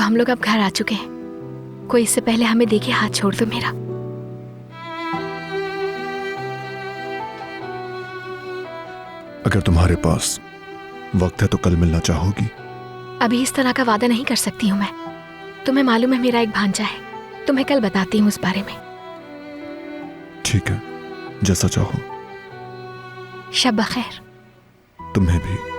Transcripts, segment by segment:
हम लोग अब घर आ चुके हैं। कोई इससे पहले हमें देखे हाथ छोड़ दो मेरा। अगर तुम्हारे पास वक्त है तो कल मिलना चाहोगी? अभी इस तरह का वादा नहीं कर सकती हूँ मैं। तुम्हें मालूम है मेरा एक भांजा है, तुम्हें कल बताती हूँ उस बारे में। ठीक है, जैसा चाहो। शब बखैर। तुम्हें भी।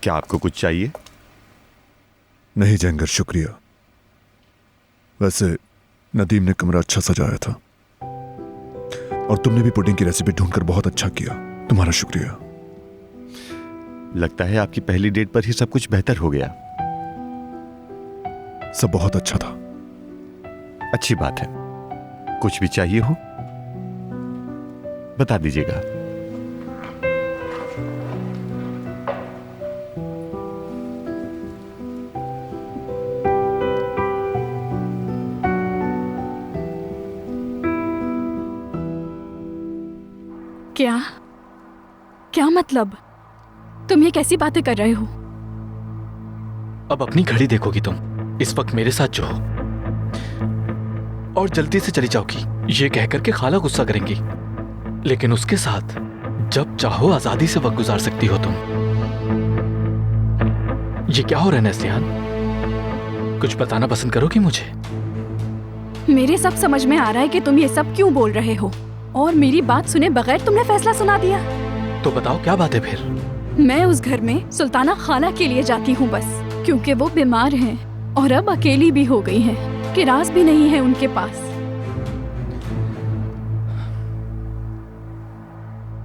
क्या आपको कुछ चाहिए? नहीं जैंगर, शुक्रिया। वैसे नदीम ने कमरा अच्छा सजाया था और तुमने भी पुडिंग की रेसिपी ढूंढकर बहुत अच्छा किया। तुम्हारा शुक्रिया। लगता है आपकी पहली डेट पर ही सब कुछ बेहतर हो गया। सब बहुत अच्छा था। अच्छी बात है। कुछ भी चाहिए हो बता दीजिएगा। क्या क्या मतलब? तुम ये कैसी बातें कर रहे हो? अब अपनी घड़ी देखोगी तुम इस वक्त मेरे साथ जो हो, और जल्दी से चली जाओगी ये कहकर के खाला गुस्सा करेंगी, लेकिन उसके साथ जब चाहो आजादी से वक्त गुजार सकती हो तुम। ये क्या हो रहा है नेस्लिहान? कुछ बताना पसंद करोगी मुझे? मेरे सब समझ में आ रहा है कि तुम ये सब क्यों बोल रहे हो, और मेरी बात सुने बगैर तुमने फैसला सुना दिया। तो बताओ क्या बात है फिर? मैं उस घर में सुल्ताना खाला के लिए जाती हूँ बस, क्योंकि वो बीमार हैं और अब अकेली भी हो गई हैं, किरास भी नहीं है उनके पास।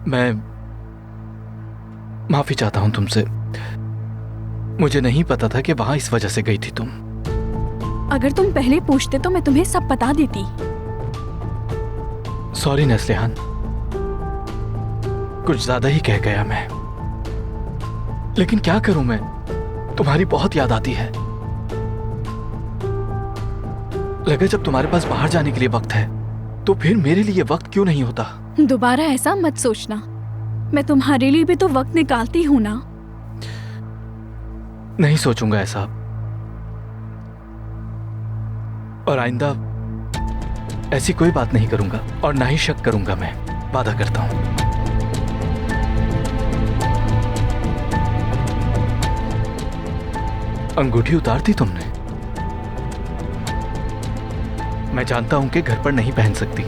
मैं माफी चाहता हूं तुमसे। मुझे नहीं पता था कि वहां इस वजह से गई थी तुम। अगर तुम पहले पूछते तो मैं तुम्हें सब बता देती। सॉरी नेस्लिहान, कुछ ज्यादा ही कह गया मैं। लेकिन क्या करूं मैं, तुम्हारी बहुत याद आती है। लगा जब तुम्हारे पास बाहर जाने के लिए वक्त है तो फिर मेरे लिए वक्त क्यों नहीं होता? दोबारा ऐसा मत सोचना, मैं तुम्हारे लिए भी तो वक्त निकालती हूँ ना। नहीं सोचूंगा ऐसा, और आइंदा ऐसी कोई बात नहीं करूंगा और ना ही शक करूंगा। मैं वादा करता हूं। अंगूठी उतार दी तुमने? मैं जानता हूं कि घर पर नहीं पहन सकती,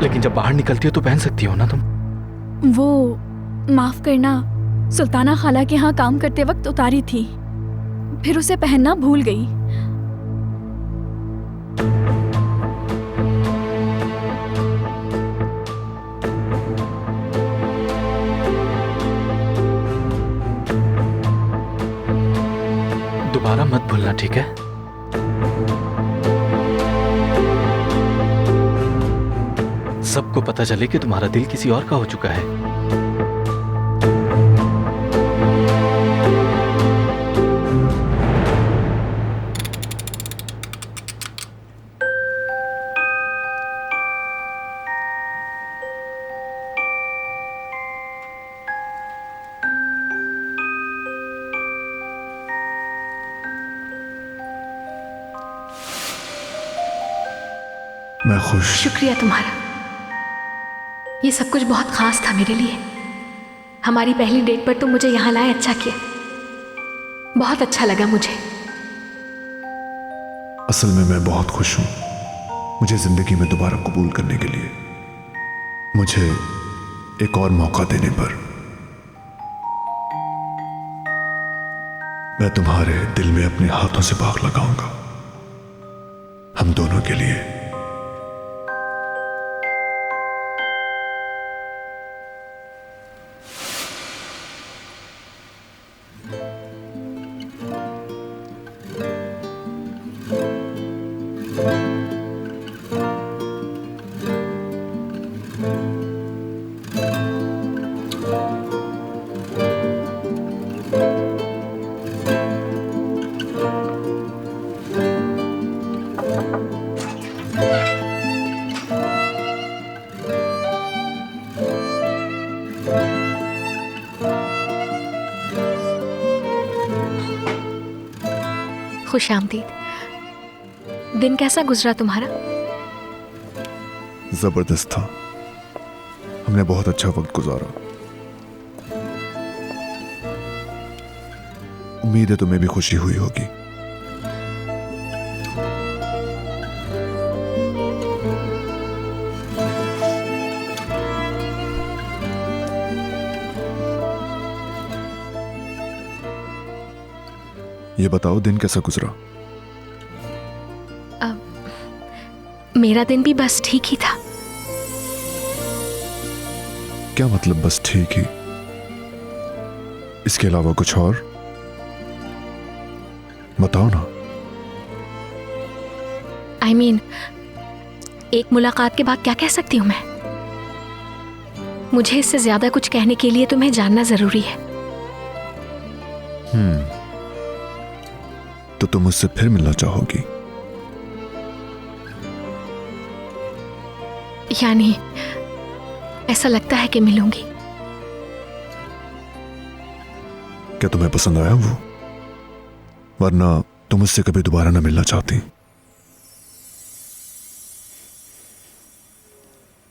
लेकिन जब बाहर निकलती हो तो पहन सकती हो ना तुम। वो माफ करना, सुल्ताना खाला के यहाँ काम करते वक्त उतारी थी, फिर उसे पहनना भूल गई। सबको पता चले कि तुम्हारा दिल किसी और का हो चुका है। मैं खुश। शुक्रिया तुम्हारा। ये सब कुछ बहुत खास था मेरे लिए। हमारी पहली डेट पर तुम मुझे यहाँ लाए, अच्छा किया, बहुत अच्छा लगा मुझे। असल में मैं बहुत खुश हूं मुझे जिंदगी में दोबारा कबूल करने के लिए, मुझे एक और मौका देने पर। मैं तुम्हारे दिल में अपने हाथों से बाग लगाऊंगा, हम दोनों के लिए। खुश आमदीद। दिन कैसा गुजरा तुम्हारा? जबरदस्त था, हमने बहुत अच्छा वक्त गुजारा। उम्मीद है तुम्हें भी खुशी हुई होगी। ये बताओ दिन कैसा गुजरा? मेरा दिन भी बस ठीक ही था। क्या मतलब बस ठीक ही? इसके अलावा कुछ और बताओ ना। I mean, एक मुलाकात के बाद क्या कह सकती हूं मैं? मुझे इससे ज्यादा कुछ कहने के लिए तुम्हें जानना जरूरी है। तो तुम मुझसे फिर मिलना चाहोगी? यानी ऐसा लगता है कि मिलूंगी। क्या तुम्हें पसंद आया वो? वरना तुम मुझसे कभी दोबारा ना मिलना चाहती?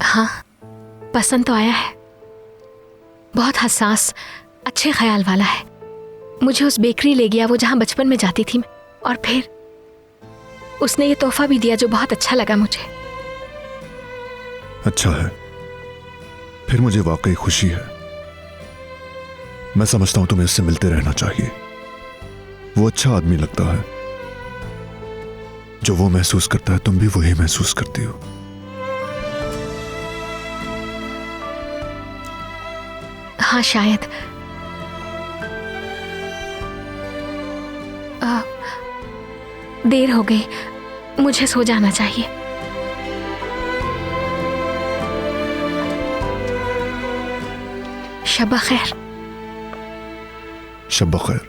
हाँ, पसंद तो आया है। बहुत हसास, अच्छे ख्याल वाला है। मुझे उस बेकरी ले गया वो जहां बचपन में जाती थी मैं, और फिर उसने ये तोहफा भी दिया जो बहुत अच्छा लगा मुझे। अच्छा है, फिर मुझे वाकई खुशी है। मैं समझता हूं तुम्हें इससे मिलते रहना चाहिए। वो अच्छा आदमी लगता है। जो वो महसूस करता है तुम भी वही महसूस करती हो। हाँ शायद। देर हो गई, मुझे सो जाना चाहिए। शब खैर। शब खैर।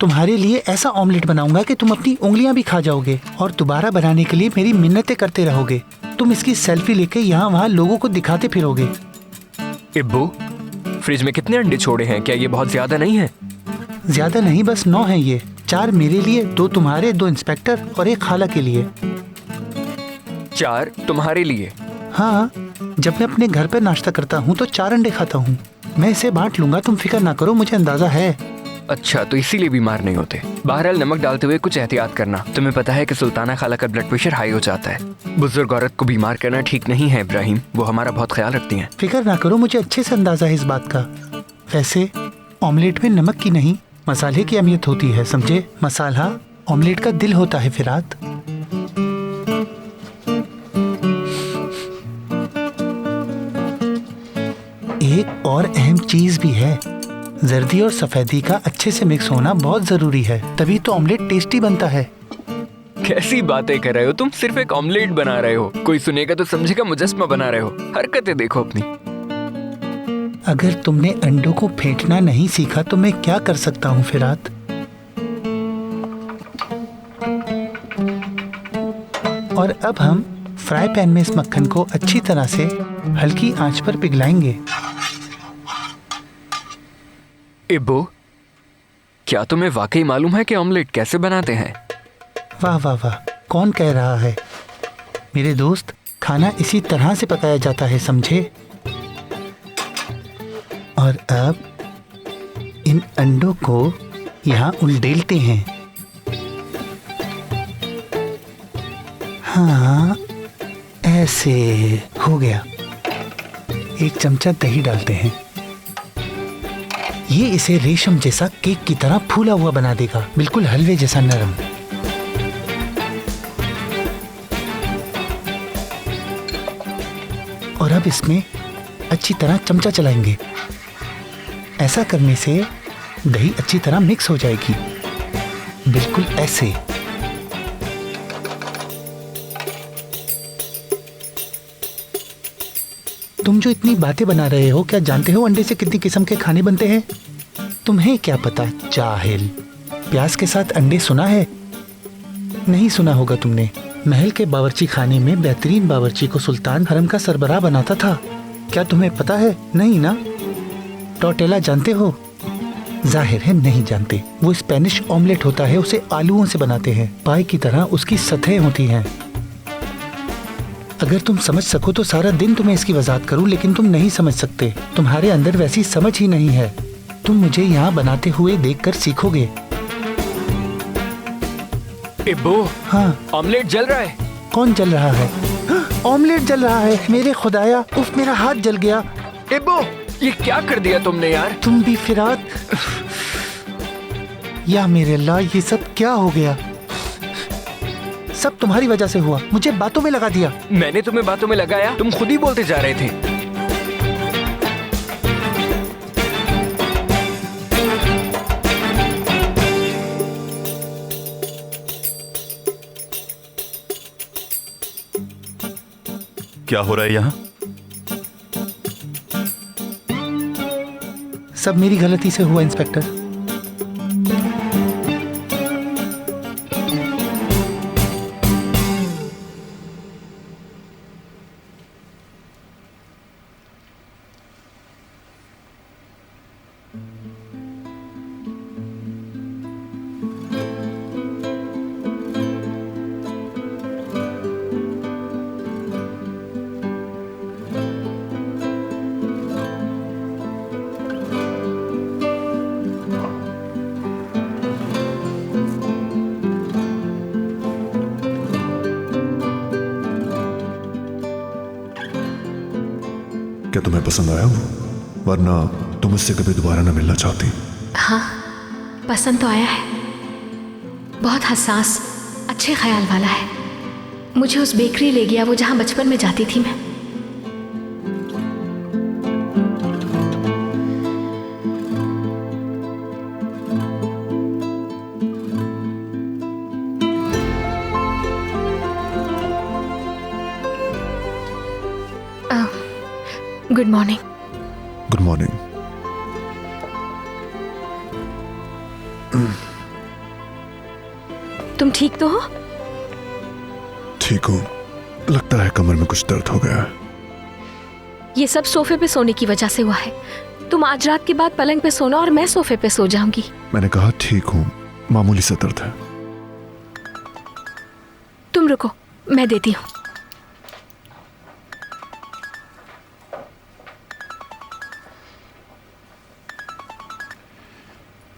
तुम्हारे लिए ऐसा ऑमलेट बनाऊंगा कि तुम अपनी उंगलियां भी खा जाओगे और दोबारा बनाने के लिए मेरी मिन्नतें करते रहोगे। तुम इसकी सेल्फी लेके यहाँ वहाँ लोगों को दिखाते फिरोगे। इब्बू, फ्रिज में कितने अंडे छोड़े हैं? क्या ये बहुत ज्यादा नहीं है? ज्यादा नहीं, बस 9 है ये। 4 मेरे लिए, 2 तुम्हारे, 2 इंस्पेक्टर और 1 खाला के लिए। 4 तुम्हारे लिए? हाँ, जब मैं अपने घर पे नाश्ता करता हूँ तो 4 अंडे खाता हूँ। मैं इसे बांट लूंगा, तुम फिक्र ना करो, मुझे अंदाजा है। अच्छा, तो इसीलिए बीमार नहीं होते। बहरहाल नमक डालते हुए कुछ एहतियात करना। तुम्हें पता है कि सुल्ताना खाला का ब्लड प्रेशर हाई हो जाता है। बुजुर्ग औरत को बीमार करना ठीक नहीं है इब्राहिम, वो हमारा बहुत ख्याल रखती हैं। फिक्र ना करो, मुझे अच्छे से अंदाजा है इस बात का। वैसे ऑमलेट में नमक की नहीं, मसाले की अहमियत होती है, समझे? मसाला ऑमलेट का दिल होता है फिरात। एक और अहम चीज भी है, जर्दी और सफेदी का अच्छे से मिक्स होना बहुत जरूरी है, तभी तो ऑमलेट टेस्टी बनता है। कैसी बातें कर रहे हो तुम? सिर्फ एक ऑमलेट बना रहे हो, कोई सुनेगा तो समझेगा मुजस्मा बना रहे हो। हरकतें देखो अपनी। अगर तुमने अंडों को फेंटना नहीं सीखा तो मैं क्या कर सकता हूँ फिरात? और अब हम फ्राई पैन में इस मक्खन को अच्छी तरह से हल्की आंच पर पिघलाएंगे। इब्बो, क्या तुम्हें वाकई मालूम है कि ऑमलेट कैसे बनाते हैं? वाह वाह वाह, कौन कह रहा है? मेरे दोस्त, खाना इसी तरह से पकाया जाता है, समझे? और अब इन अंडों को यहाँ उल्टेलते हैं। हाँ, ऐसे हो गया। 1 चमचा दही डालते हैं। ये इसे रेशम जैसा केक की तरह फूला हुआ बना देगा, बिल्कुल हलवे जैसा नरम। और अब इसमें अच्छी तरह चमचा चलाएंगे। ऐसा करने से दही अच्छी तरह मिक्स हो जाएगी, बिल्कुल ऐसे। तुम जो इतनी बातें बना रहे हो, क्या जानते हो अंडे से कितनी किस्म के खाने बनते हैं? तुम्हें क्या पता, जाहिल। प्याज के साथ अंडे सुना है? नहीं सुना होगा तुमने। महल के बावर्ची खाने में बेहतरीन बावर्ची को सुल्तान हरम का सरबराह बनाता था। क्या तुम्हें पता है? नहीं ना? टोर्टेला जानते हो? जाहिर है नहीं जानते। वो स्पेनिश ऑमलेट होता है, उसे आलूओं से बनाते हैं। पाई की तरह उसकी सतहें होती हैं। अगर तुम समझ सको तो सारा दिन तुम्हें इसकी वजाहत करूं, लेकिन तुम नहीं समझ सकते। तुम्हारे अंदर वैसी समझ ही नहीं है। तुम मुझे यहाँ बनाते हुए देखकर सीखोगे। इब्बो, हाँ, ऑमलेट जल रहा है। कौन जल रहा है? हाँ, ऑमलेट जल रहा है। मेरे खुदाया, उफ, मेरा हाथ जल गया। इब्बो, ये क्या कर दिया तुमने यार? तुम भी फिरात। या मेरे अल्लाह, ये सब क्या हो गया? सब तुम्हारी वजह से हुआ। मुझे बातों में लगा दिया। मैंने तुम्हें बातों में लगाया? तुम खुद ही बोलते जा रहे थे। क्या हो रहा है यहाँ? सब मेरी गलती से हुआ इंस्पेक्टर। क्या तुम्हें पसंद आया वो? वरना तुम उससे कभी दोबारा न मिलना चाहती? हाँ, पसंद तो आया है। बहुत हसास, अच्छे ख्याल वाला है। मुझे उस बेकरी ले गया वो जहाँ बचपन में जाती थी मैं। Good morning. Good morning. तुम ठीक तो हो? ठीक हूँ। लगता है कमर में कुछ दर्द हो गया है। ये सब सोफे पे सोने की वजह से हुआ है। तुम आज रात के बाद पलंग पे सोना और मैं सोफे पे सो जाऊंगी। मैंने कहा ठीक हूँ, मामूली सा दर्द है। तुम रुको, मैं देती हूँ।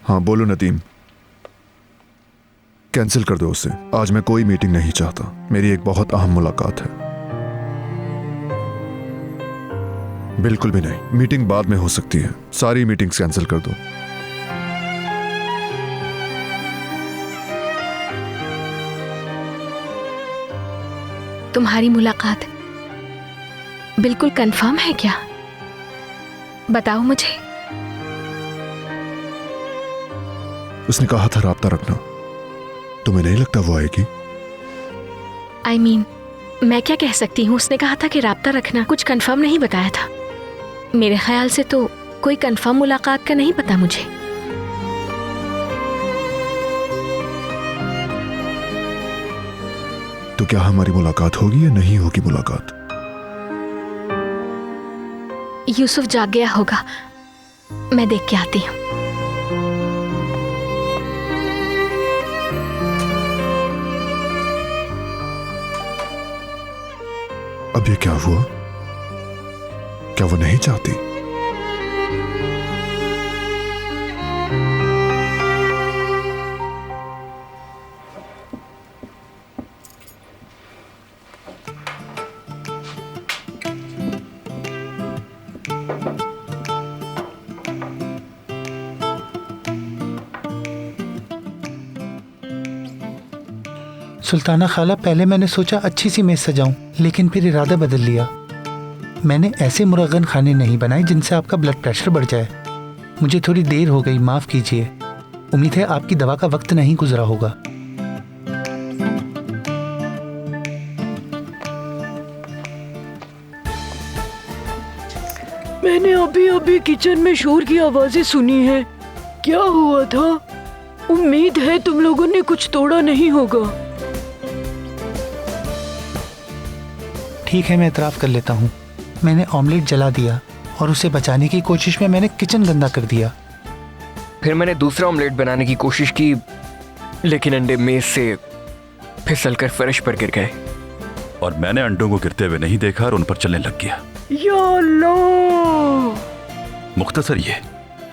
हाँ बोलो नदीम। कैंसिल कर दो उसे। आज मैं कोई मीटिंग नहीं चाहता। मेरी एक बहुत अहम मुलाकात है। बिल्कुल भी नहीं, मीटिंग बाद में हो सकती है। सारी मीटिंग्स कैंसिल कर दो। तुम्हारी मुलाकात बिल्कुल कंफर्म है क्या? बताओ मुझे। उसने कहा था राब्ता रखना। तुम्हें नहीं लगता वो आएगी? I mean, मैं क्या कह सकती हूँ? उसने कहा था कि राब्ता रखना, कुछ कंफर्म नहीं बताया था। मेरे ख्याल से तो कोई कंफर्म मुलाकात का नहीं पता मुझे। तो क्या हमारी मुलाकात होगी या नहीं होगी मुलाकात? यूसुफ जाग गया होगा, मैं देख के आती हूँ। अब ये क्या हुआ? क्या वो नहीं चाहती? सुल्ताना खाला, पहले मैंने सोचा अच्छी सी मेज सजाऊं, लेकिन फिर इरादा बदल लिया। मैंने ऐसे मुरगन खाने नहीं बनाए जिनसे आपका ब्लड प्रेशर बढ़ जाए। मुझे थोड़ी देर हो गई, माफ़ कीजिए। उम्मीद है आपकी दवा का वक्त नहीं गुजरा होगा। मैंने अभी अभी किचन में शोर की आवाजें सुनी है। क्या हुआ था? उम्मीद है तुम लोगों ने कुछ तोड़ा नहीं होगा। ठीक है, मैं इतराफ़ कर लेता हूँ। मैंने ऑमलेट जला दिया और उसे बचाने की कोशिश में मैंने किचन गंदा कर दिया। फिर मैंने दूसरा ऑमलेट बनाने की कोशिश की, लेकिन अंडे मेज से फिसल कर फर्श पर गिर गए। और मैंने अंडों को गिरते हुए नहीं देखा और उन पर चलने लग गया। या अल्लाह! मुख्तसर ये,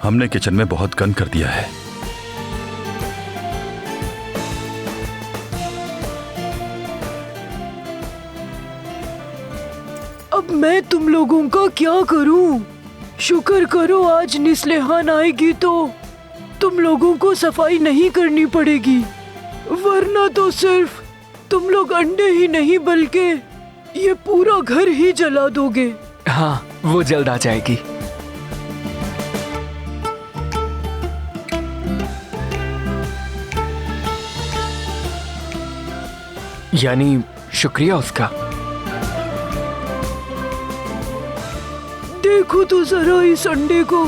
हमने किचन में बहुत गंद कर दिया है। अब मैं तुम लोगों का क्या करूं? शुक्र करो आज निस्लेहान आएगी तो तुम लोगों को सफाई नहीं करनी पड़ेगी, वरना तो सिर्फ तुम लोग अंडे ही नहीं बल्कि ये पूरा घर ही जला दोगे। हाँ, वो जल्द आ जाएगी। यानी शुक्रिया उसका। देखो तो जरा इस अंडे को।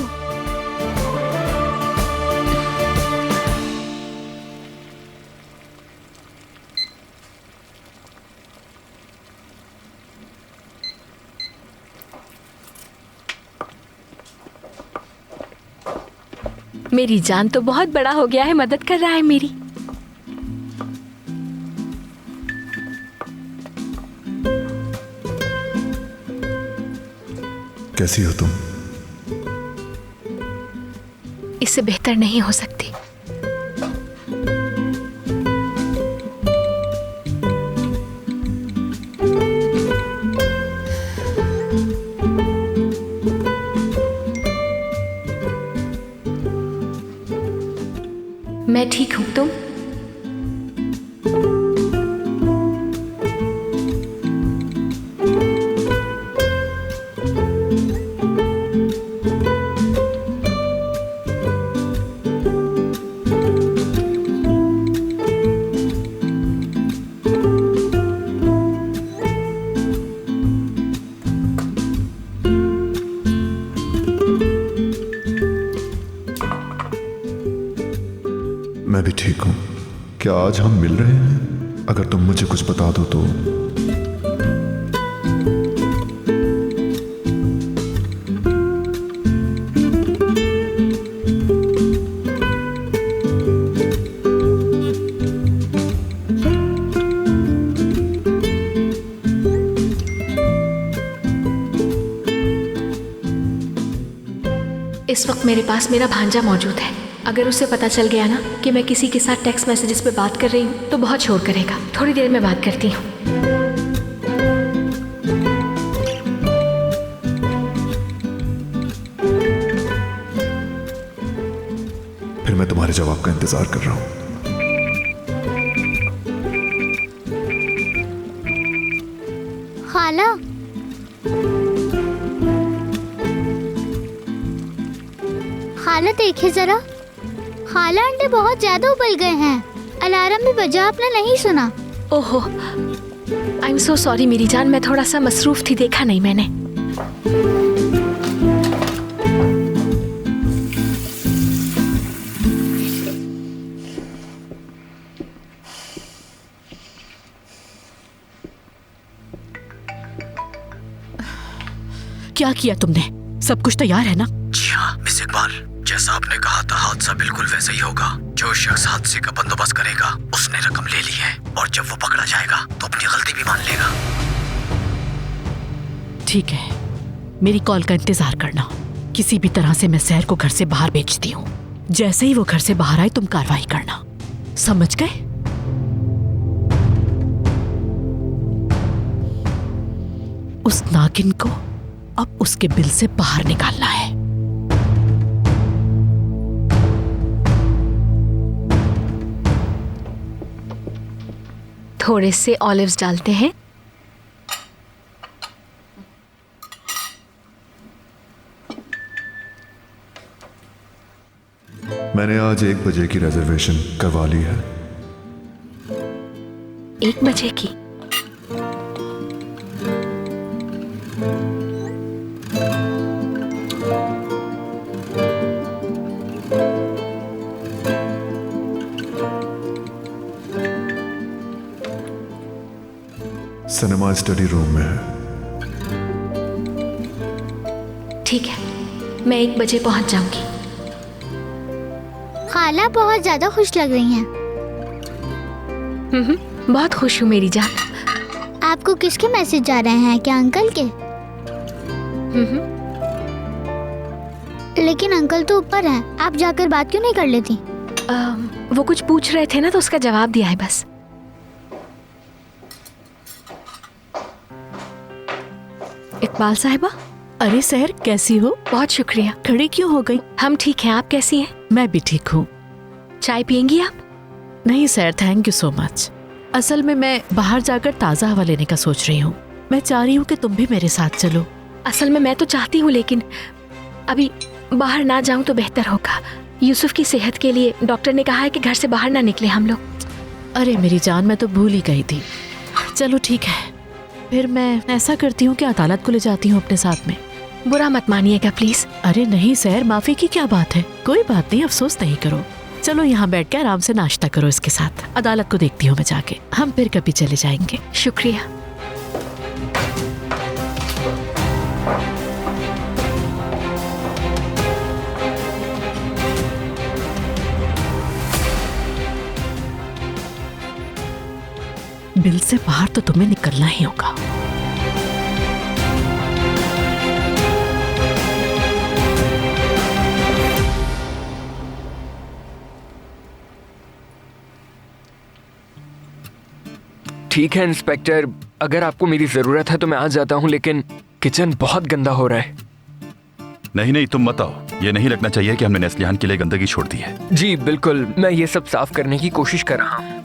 मेरी जान तो बहुत बड़ा हो गया है, मदद कर रहा है मेरी। कैसी हो तुम? इससे बेहतर नहीं हो सकती। मैं ठीक हूं, तुम? मैं भी ठीक हूं। क्या आज हम मिल रहे हैं? अगर तुम मुझे कुछ बता दो तो। इस वक्त मेरे पास मेरा भांजा मौजूद है। अगर उसे पता चल गया ना कि मैं किसी के साथ टेक्स्ट मैसेजेस पे बात कर रही हूँ तो बहुत शोर करेगा। थोड़ी देर में बात करती हूँ। फिर मैं तुम्हारे जवाब का इंतजार कर रहा हूँ। खाला, खाला देखिए जरा, खाला अंडे बहुत ज्यादा उबल गए हैं। अलार्म भी बजा, आपने नहीं सुना। ओहो, आई एम सो सॉरी मेरी जान, मैं थोड़ा सा मसरूफ थी, देखा नहीं मैंने। क्या किया तुमने? सब कुछ तैयार है ना? जी हाँ मिस इकबाल, जैसा आपने कहा था हादसा बिल्कुल वैसा ही होगा। जो शख्स हादसे का बंदोबस्त करेगा उसने रकम ले ली है और जब वो पकड़ा जाएगा तो अपनी गलती भी मान लेगा। ठीक है, मेरी कॉल का इंतजार करना। किसी भी तरह से मैं सहर को घर से बाहर भेजती हूँ। जैसे ही वो घर से बाहर आए तुम कार्रवाई करना, समझ गए? उस नागिन को अब उसके बिल से बाहर निकालना है। थोड़े से ऑलिव्स डालते हैं। मैंने आज 1 बजे की रिजर्वेशन करवा ली है। 1 बजे की? सिनेमा स्टडी रूम में है। ठीक है, मैं 1 बजे पहुंच जाऊंगी। खाला बहुत ज्यादा खुश लग रही हैं। बहुत खुश हूँ मेरी जान। आपको किसके मैसेज जा रहे हैं? क्या अंकल के? लेकिन अंकल तो ऊपर हैं, आप जाकर बात क्यों नहीं कर लेती? वो कुछ पूछ रहे थे ना तो उसका जवाब दिया है बस। इकबाल साहिबा, अरे सहर कैसी हो? बहुत शुक्रिया। खड़ी क्यों हो गई? हम ठीक हैं, आप कैसी हैं? मैं भी ठीक हूँ। चाय पियेंगी आप? नहीं sir, thank you so much. असल में मैं बाहर जाकर ताज़ा हवा लेने का सोच रही हूँ। मैं चाह रही हूँ कि तुम भी मेरे साथ चलो। असल में मैं तो चाहती हूँ लेकिन अभी बाहर ना जाऊँ तो बेहतर होगा। यूसुफ की सेहत के लिए डॉक्टर ने कहा है कि घर से बाहर ना निकले हम लोग। अरे मेरी जान, मैं तो भूल ही गई थी। चलो ठीक है, फिर मैं ऐसा करती हूँ कि अदालत को ले जाती हूँ अपने साथ में। बुरा मत मानिएगा प्लीज। अरे नहीं सर, माफी की क्या बात है, कोई बात नहीं, अफसोस नहीं करो। चलो यहाँ बैठ के आराम से नाश्ता करो इसके साथ। अदालत को देखती हूँ मैं जाके, हम फिर कभी चले जाएंगे। शुक्रिया। बिल से बाहर तो तुम्हें निकलना ही होगा। ठीक है इंस्पेक्टर, अगर आपको मेरी जरूरत है तो मैं आ जाता हूँ, लेकिन किचन बहुत गंदा हो रहा है। नहीं नहीं, तुम मत आओ। ये नहीं लगना चाहिए कि हमने नेस्लिहान के लिए गंदगी छोड़ दी है। जी बिल्कुल, मैं ये सब साफ करने की कोशिश कर रहा हूँ।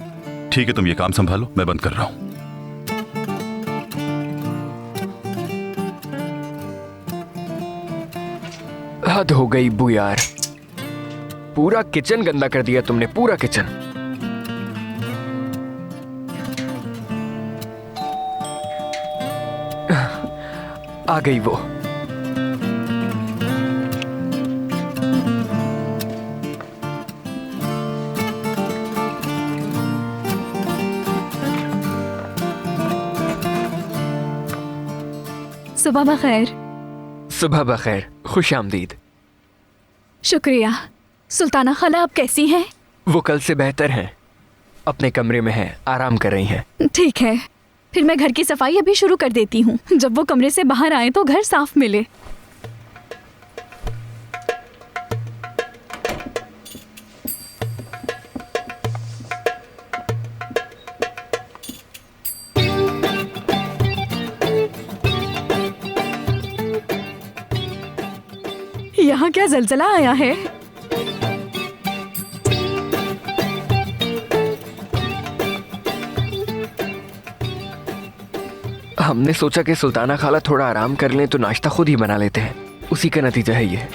ठीक है, तुम ये काम संभालो, मैं बंद कर रहा हूँ। हद हो गई बू यार, पूरा किचन गंदा कर दिया तुमने, पूरा किचन। आ गई वो। सुबह बखैर। सुबह बखैर, खुश आमदीद। शुक्रिया। सुल्ताना खाला आप कैसी हैं? वो कल से बेहतर हैं, अपने कमरे में हैं, आराम कर रही हैं। ठीक है, फिर मैं घर की सफाई अभी शुरू कर देती हूँ। जब वो कमरे से बाहर आए तो घर साफ मिले। यहाँ क्या जलजला आया है? हमने सोचा कि सुल्ताना खाला थोड़ा आराम कर लें तो नाश्ता खुद ही बना लेते हैं। उसी का नतीजा है ये।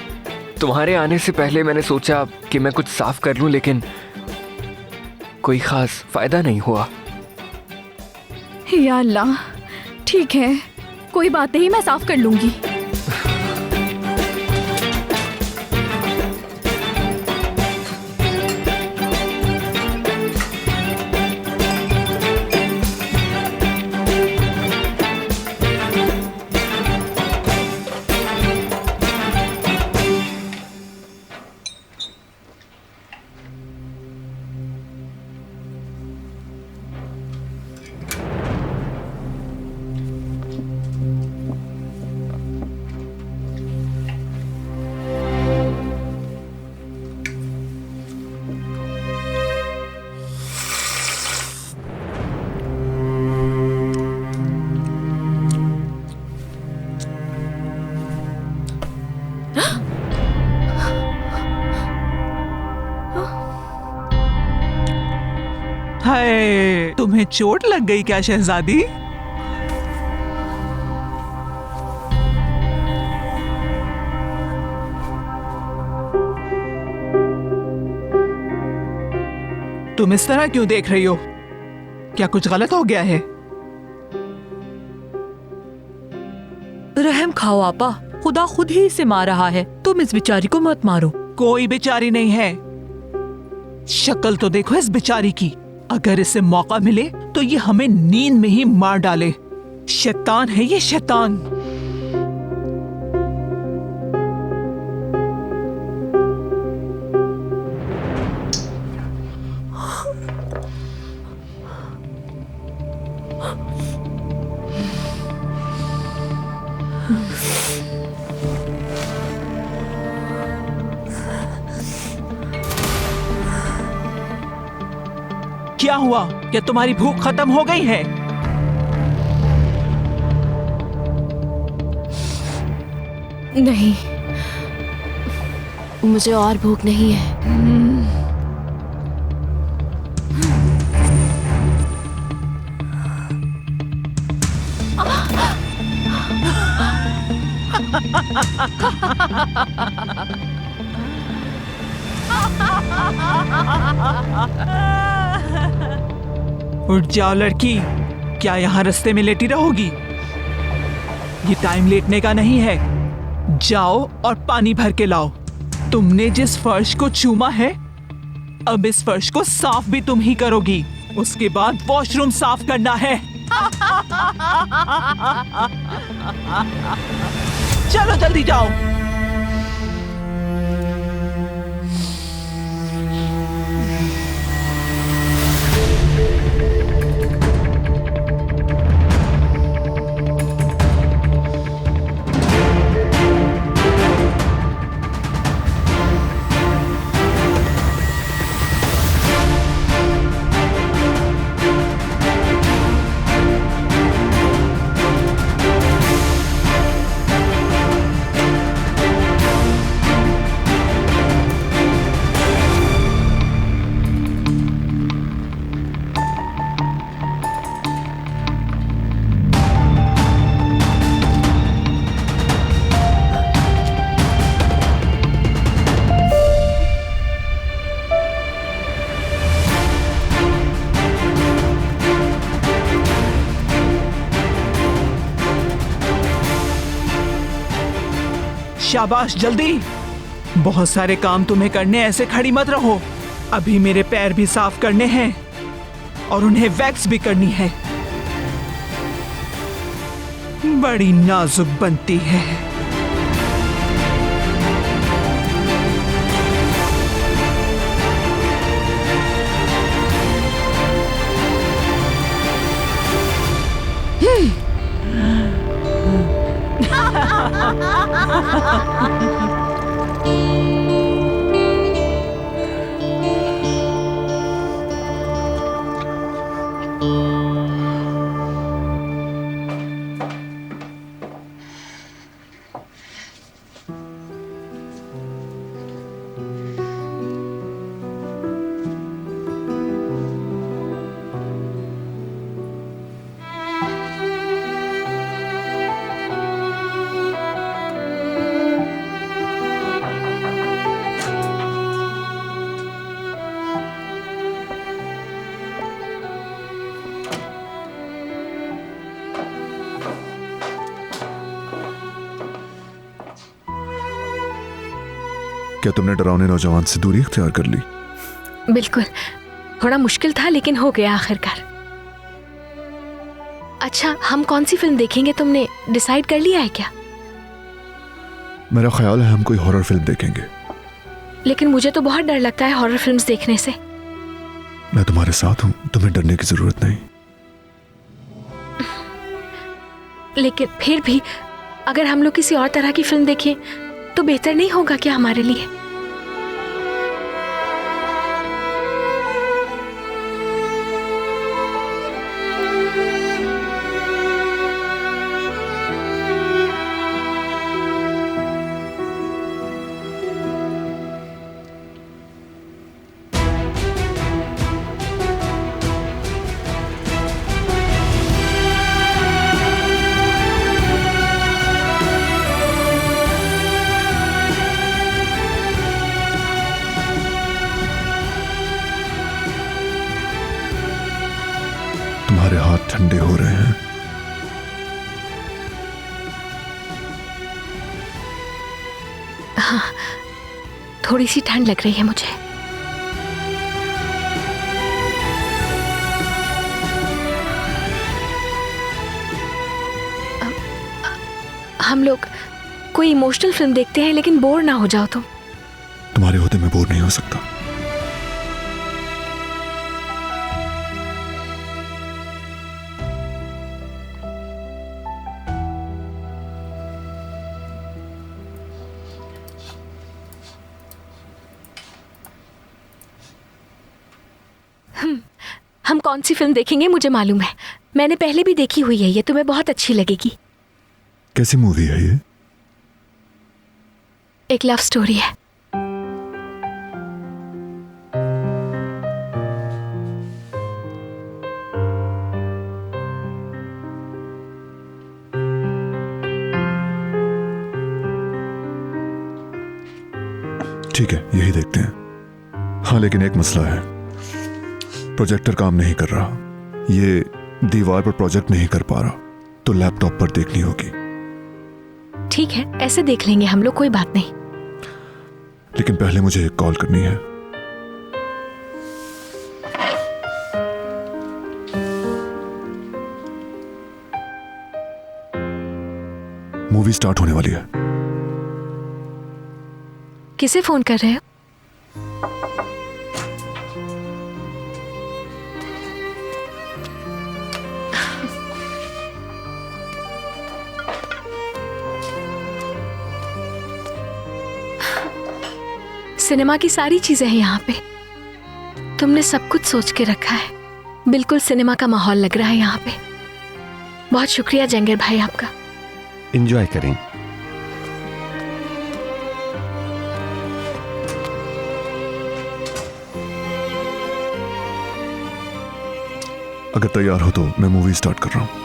तुम्हारे आने से पहले मैंने सोचा कि मैं कुछ साफ कर लूं, लेकिन कोई खास फायदा नहीं हुआ। या अल्लाह, ठीक है, कोई बात नहीं, मैं साफ कर लूंगी। हाय, तुम्हें चोट लग गई क्या शहजादी? तुम इस तरह क्यों देख रही हो? क्या कुछ गलत हो गया है? रहम खाओ आपा, खुदा खुद ही इसे मार रहा है, तुम इस बेचारी को मत मारो। कोई बेचारी नहीं है। शक्ल तो देखो इस बेचारी की। अगर इसे मौका मिले तो ये हमें नींद में ही मार डाले। शैतान है ये, शैतान। क्या हुआ? क्या तुम्हारी भूख खत्म हो गई है? नहीं, मुझे और भूख नहीं है। उठ जाओ लड़की, क्या यहाँ रास्ते में लेटी रहोगी? ये टाइम लेटने का नहीं है। जाओ और पानी भर के लाओ। तुमने जिस फर्श को चूमा है, अब इस फर्श को साफ भी तुम ही करोगी। उसके बाद वॉशरूम साफ करना है। चलो जल्दी जाओ। शाबाश, जल्दी। बहुत सारे काम तुम्हें करने, ऐसे खड़ी मत रहो। अभी मेरे पैर भी साफ करने हैं और उन्हें वैक्स भी करनी है। बड़ी नाजुक बनती है। क्या तुमने डरावने नौजवान से दूरी इख्तियार कर ली? बिल्कुल, थोड़ा मुश्किल था लेकिन हो गया आखिरकार। अच्छा, हम कौन सी फिल्म देखेंगे तुमने डिसाइड कर लिया है क्या? मेरा ख्याल है हम कोई हॉरर फिल्म देखेंगे। लेकिन मुझे तो बहुत डर लगता है हॉरर फिल्म्स देखने से। मैं तुम्हारे साथ हूँ, तुम्हें डरने की जरूरत नहीं। लेकिन फिर भी अगर हम लोग किसी और तरह की फिल्म देखें तो बेहतर नहीं होगा क्या हमारे लिए? तुम्हारे हाथ ठंडे हो रहे हैं। हाँ, थोड़ी सी ठंड लग रही है मुझे। हम लोग कोई इमोशनल फिल्म देखते हैं, लेकिन बोर ना हो जाओ तुम। तुम्हारे होते मैं बोर नहीं हो सकता। हम कौन सी फिल्म देखेंगे मुझे मालूम है, मैंने पहले भी देखी हुई है, ये तुम्हें बहुत अच्छी लगेगी। कैसी मूवी है ये? एक लव स्टोरी है। ठीक है, यही देखते हैं। हाँ, लेकिन एक मसला है, प्रोजेक्टर काम नहीं कर रहा। ये दीवार पर प्रोजेक्ट नहीं कर पा रहा, तो लैपटॉप पर देखनी होगी। ठीक है, ऐसे देख लेंगे हम लोग, कोई बात नहीं। लेकिन पहले मुझे एक कॉल करनी है। मूवी स्टार्ट होने वाली है। किसे फोन कर रहे हो? सिनेमा की सारी चीजें हैं यहाँ पे। तुमने सब कुछ सोच के रखा है, बिल्कुल सिनेमा का माहौल लग रहा है यहाँ पे। बहुत शुक्रिया जंगर भाई आपका। एंजॉय करें। अगर तैयार हो तो मैं मूवी स्टार्ट कर रहा हूं।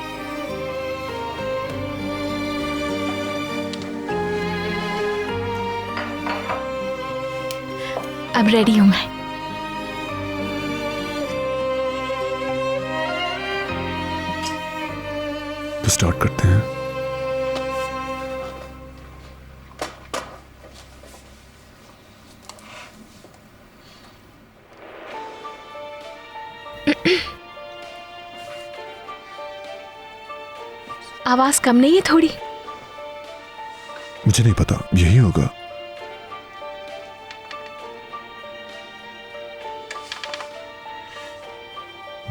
अब रेडी हूं मैं। तो स्टार्ट करते हैं। आवाज कम नहीं है थोड़ी? मुझे नहीं पता, यही होगा।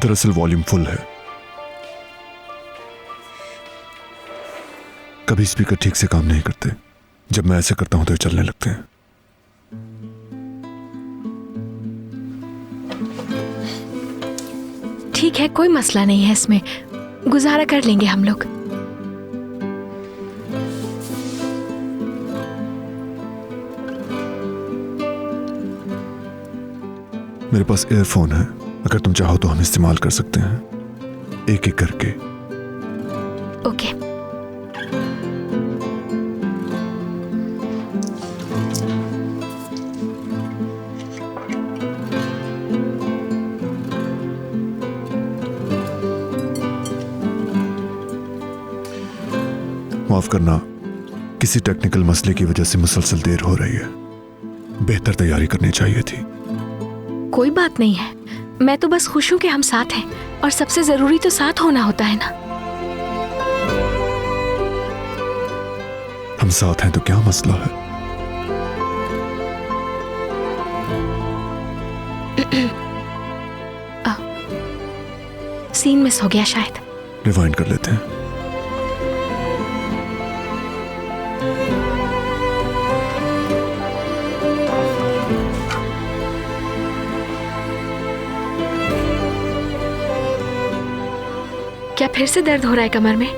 दरअसल वॉल्यूम फुल है। कभी स्पीकर ठीक से काम नहीं करते। जब मैं ऐसे करता हूं तो ये चलने लगते हैं। ठीक है, कोई मसला नहीं है इसमें, गुजारा कर लेंगे हम लोग। मेरे पास एयरफोन है, अगर तुम चाहो तो हम इस्तेमाल कर सकते हैं, एक एक करके। ओके। माफ करना, किसी टेक्निकल मसले की वजह से मुसलसल देर हो रही है। बेहतर तैयारी करनी चाहिए थी। कोई बात नहीं है, मैं तो बस खुश हूं कि हम साथ हैं, और सबसे जरूरी तो साथ होना होता है ना। हम साथ हैं तो क्या मसला है? सीन मिस हो गया शायद। रिवाइंड कर लेते हैं। क्या फिर से दर्द हो रहा है कमर में?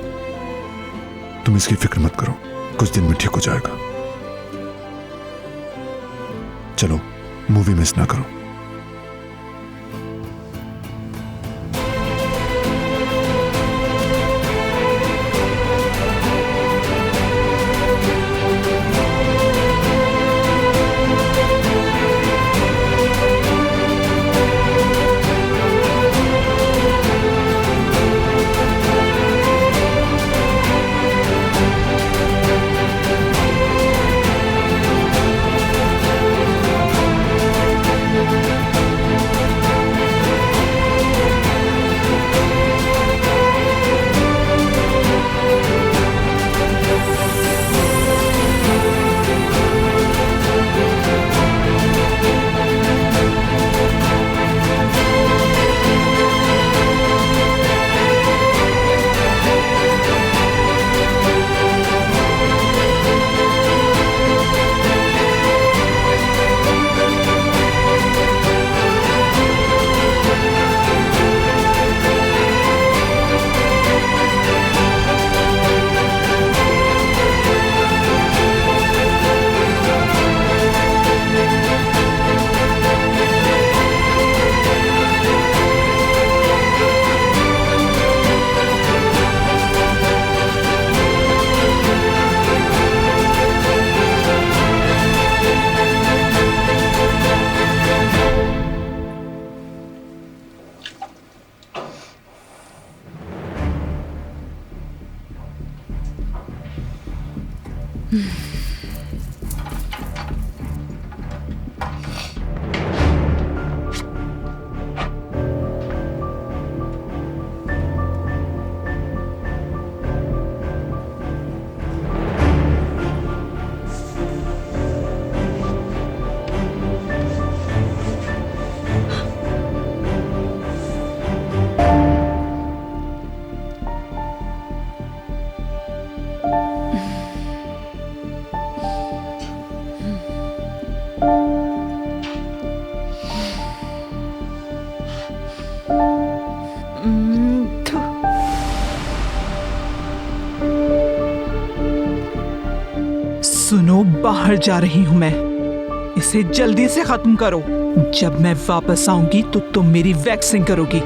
तुम इसकी फिक्र मत करो, कुछ दिन में ठीक हो जाएगा। चलो मूवी मिस ना करो। सुनो, बाहर जा रही हूँ मैं, इसे जल्दी से खत्म करो। जब मैं वापस आऊंगी तो तुम मेरी वैक्सिंग करोगी।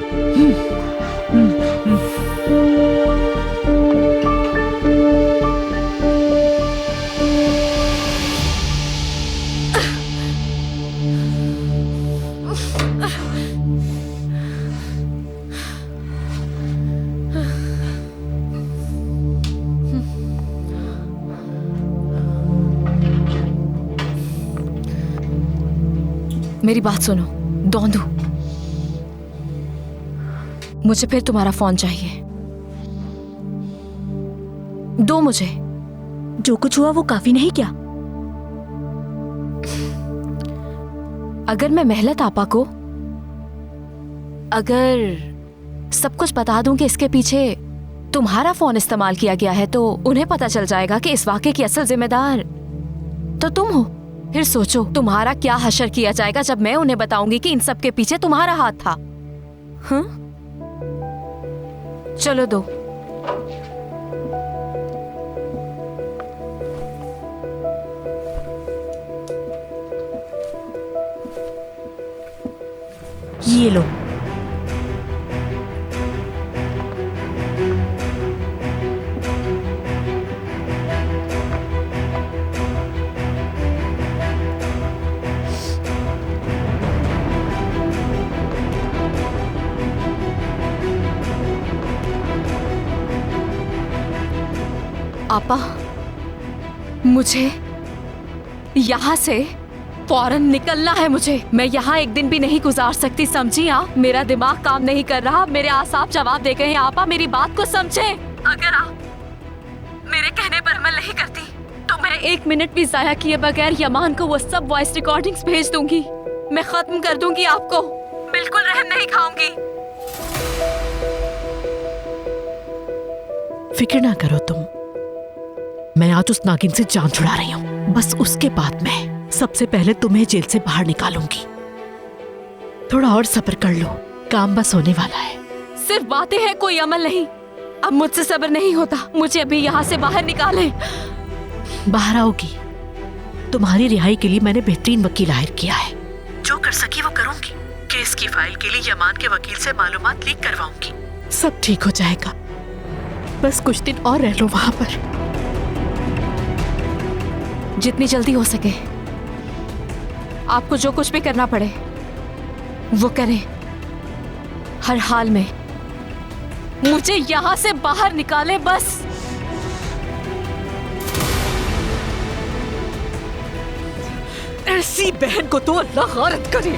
मेरी बात सुनो दोंदू, मुझे फिर तुम्हारा फोन चाहिए। दो मुझे। जो कुछ हुआ वो काफी नहीं क्या? अगर मैं मेहलत आपा को अगर सब कुछ बता दूं कि इसके पीछे तुम्हारा फोन इस्तेमाल किया गया है, तो उन्हें पता चल जाएगा कि इस वाक़े की असल जिम्मेदार तो तुम हो। फिर सोचो तुम्हारा क्या हशर किया जाएगा जब मैं उन्हें बताऊंगी कि इन सब के पीछे तुम्हारा हाथ था। चलो दो। ये लो। आपा, मुझे यहां से फौरन निकलना है मुझे। मैं यहाँ एक दिन भी नहीं गुजार सकती, समझी आप? मेरा दिमाग काम नहीं कर रहा, मेरे आसाब जवाब दे गए हैं। आपा मेरी बात को समझे। अगर आप मेरे कहने पर अमल नहीं करती तो मैं 1 मिनट भी जाया किए बगैर यमान को वो सब वॉइस रिकॉर्डिंग्स भेज दूंगी। मैं खत्म कर दूंगी आपको, बिल्कुल रहम नहीं खाऊंगी। फिक्र ना करो तुम, मैं आज उस नागिन से जान छुड़ा रही हूँ। बस उसके बाद मैं सबसे पहले तुम्हें जेल से बाहर निकालूंगी। थोड़ा और सब्र कर लो, काम बस होने वाला है। सिर्फ बातें हैं, कोई अमल नहीं। अब मुझसे सब्र नहीं होता, मुझे अभी यहाँ से बाहर निकालें। बाहर आओगी? तुम्हारी रिहाई के लिए मैंने बेहतरीन वकील हायर किया है। जो कर सकी वो करूंगी। केस की फाइल के लिए यमान के वकील से मालूमात लीक करवाऊंगी। सब ठीक हो जाएगा, बस कुछ दिन और रह लो वहां पर। जितनी जल्दी हो सके, आपको जो कुछ भी करना पड़े वो करें। हर हाल में मुझे यहां से बाहर निकाले बस। ऐसी बहन को तो अल्लाह गारत करे।